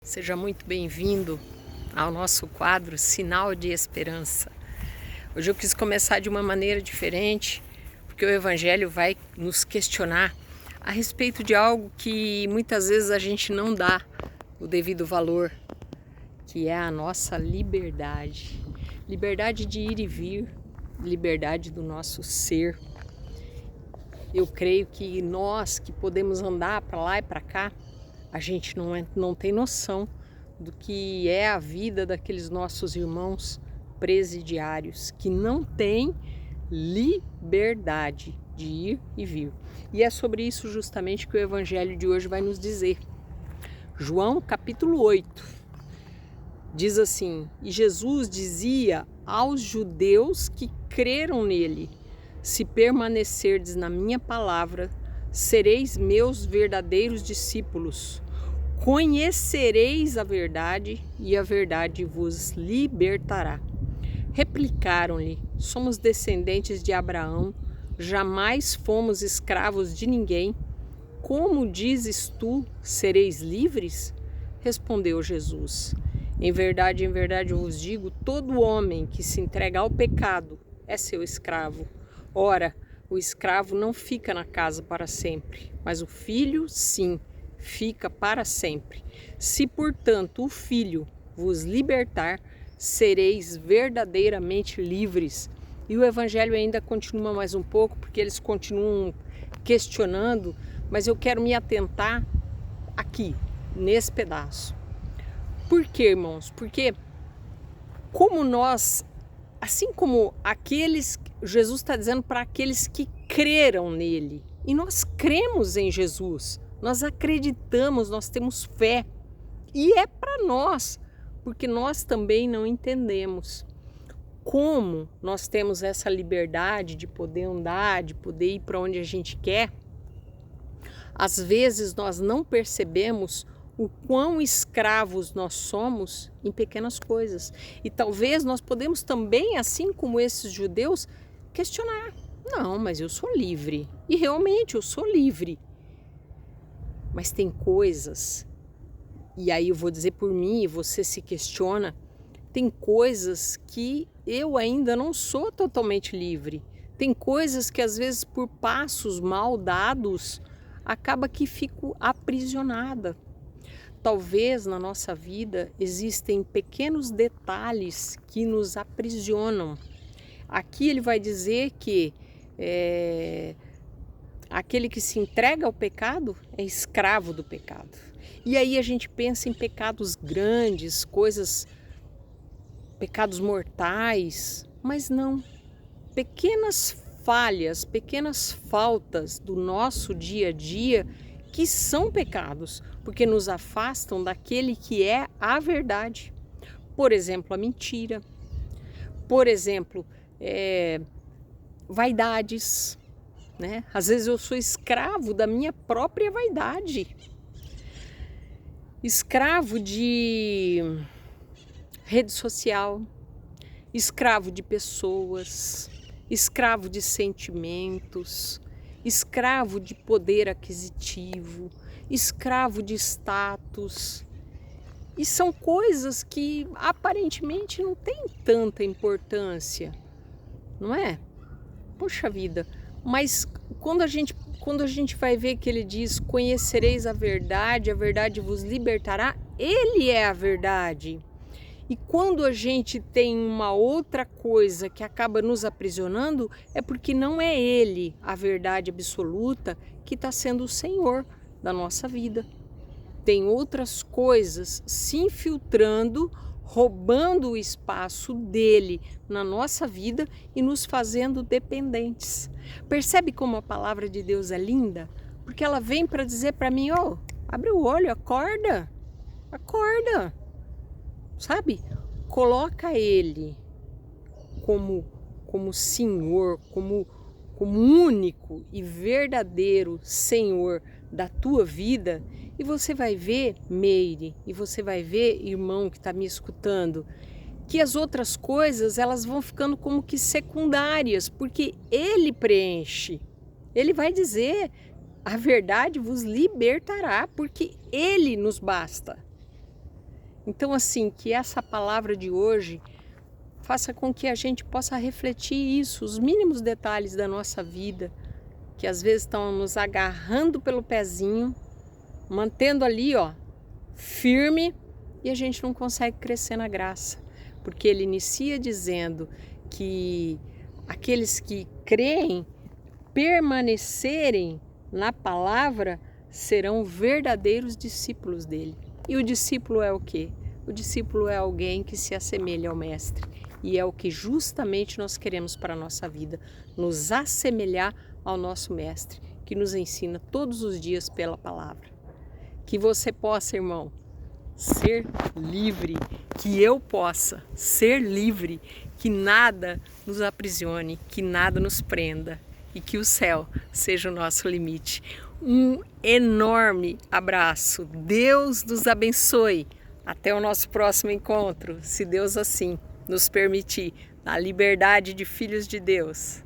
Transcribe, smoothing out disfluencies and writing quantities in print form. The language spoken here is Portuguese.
Seja muito bem-vindo ao nosso quadro Sinal de Esperança. Hoje eu quis começar de uma maneira diferente, porque o Evangelho vai nos questionar a respeito de algo que muitas vezes a gente não dá o devido valor, que é a nossa liberdade. Liberdade de ir e vir, liberdade do nosso ser. Eu creio que nós que podemos andar para lá e para cá, a gente não tem noção do que é a vida daqueles nossos irmãos presidiários que não têm liberdade de ir e vir. E é sobre isso justamente que o Evangelho de hoje vai nos dizer. João capítulo 8 diz assim: E Jesus dizia aos judeus que creram nele: Se permanecerdes na minha palavra, sereis meus verdadeiros discípulos. Conhecereis a verdade e a verdade vos libertará. Replicaram-lhe: Somos descendentes de Abraão, jamais fomos escravos de ninguém. Como dizes tu, sereis livres? Respondeu Jesus: em verdade eu vos digo, todo homem que se entrega ao pecado é seu escravo. Ora, o escravo não fica na casa para sempre, mas o filho, sim, fica para sempre. Se, portanto, o filho vos libertar, sereis verdadeiramente livres. E o Evangelho ainda continua mais um pouco, porque eles continuam questionando, mas eu quero me atentar aqui, nesse pedaço. Por quê, irmãos? Porque como nós, assim como aqueles, Jesus está dizendo para aqueles que creram nele, e nós cremos em Jesus, nós acreditamos, nós temos fé, e é para nós, porque nós também não entendemos como nós temos essa liberdade de poder andar, de poder ir para onde a gente quer. Às vezes nós não percebemos o quão escravos nós somos em pequenas coisas. E talvez nós podemos também, assim como esses judeus, questionar. Não, mas eu sou livre. E realmente eu sou livre. Mas tem coisas, e aí eu vou dizer por mim, e você se questiona, tem coisas que eu ainda não sou totalmente livre. Tem coisas que às vezes por passos mal dados, acaba que fico aprisionada. Talvez na nossa vida existem pequenos detalhes que nos aprisionam. Aqui ele vai dizer que aquele que se entrega ao pecado é escravo do pecado. E aí a gente pensa em pecados grandes, pecados mortais, mas não. Pequenas falhas, pequenas faltas do nosso dia a dia que são pecados, porque nos afastam daquele que é a verdade. Por exemplo, a mentira. Por exemplo, vaidades, né? Às vezes eu sou escravo da minha própria vaidade. Escravo de rede social, escravo de pessoas, escravo de sentimentos, escravo de poder aquisitivo, escravo de status. E são coisas que aparentemente não têm tanta importância, não é? Poxa vida, mas quando a gente vai ver que ele diz: conhecereis a verdade vos libertará, ele é a verdade. E quando a gente tem uma outra coisa que acaba nos aprisionando, é porque não é ele a verdade absoluta que está sendo o Senhor da nossa vida. Tem outras coisas se infiltrando, roubando o espaço dele na nossa vida e nos fazendo dependentes. Percebe como a palavra de Deus é linda? Porque ela vem para dizer para mim: abre o olho, acorda, acorda. Sabe? Coloca ele como Senhor, como único e verdadeiro Senhor da tua vida, e você vai ver, Meire, e você vai ver, irmão que está me escutando, que as outras coisas elas vão ficando como que secundárias, porque ele preenche. Ele vai dizer: a verdade vos libertará, porque ele nos basta. Então, assim, que essa palavra de hoje faça com que a gente possa refletir isso, os mínimos detalhes da nossa vida, que às vezes estão nos agarrando pelo pezinho, mantendo ali, ó, firme, e a gente não consegue crescer na graça. Porque ele inicia dizendo que aqueles que creem, permanecerem na palavra, serão verdadeiros discípulos dele. E o discípulo é o quê? O discípulo é alguém que se assemelha ao mestre. E é o que justamente nós queremos para a nossa vida, nos assemelhar ao nosso mestre, que nos ensina todos os dias pela palavra. Que você possa, irmão, ser livre, que eu possa ser livre, que nada nos aprisione, que nada nos prenda e que o céu seja o nosso limite. Um enorme abraço, Deus nos abençoe, até o nosso próximo encontro, se Deus assim nos permitir, na liberdade de filhos de Deus.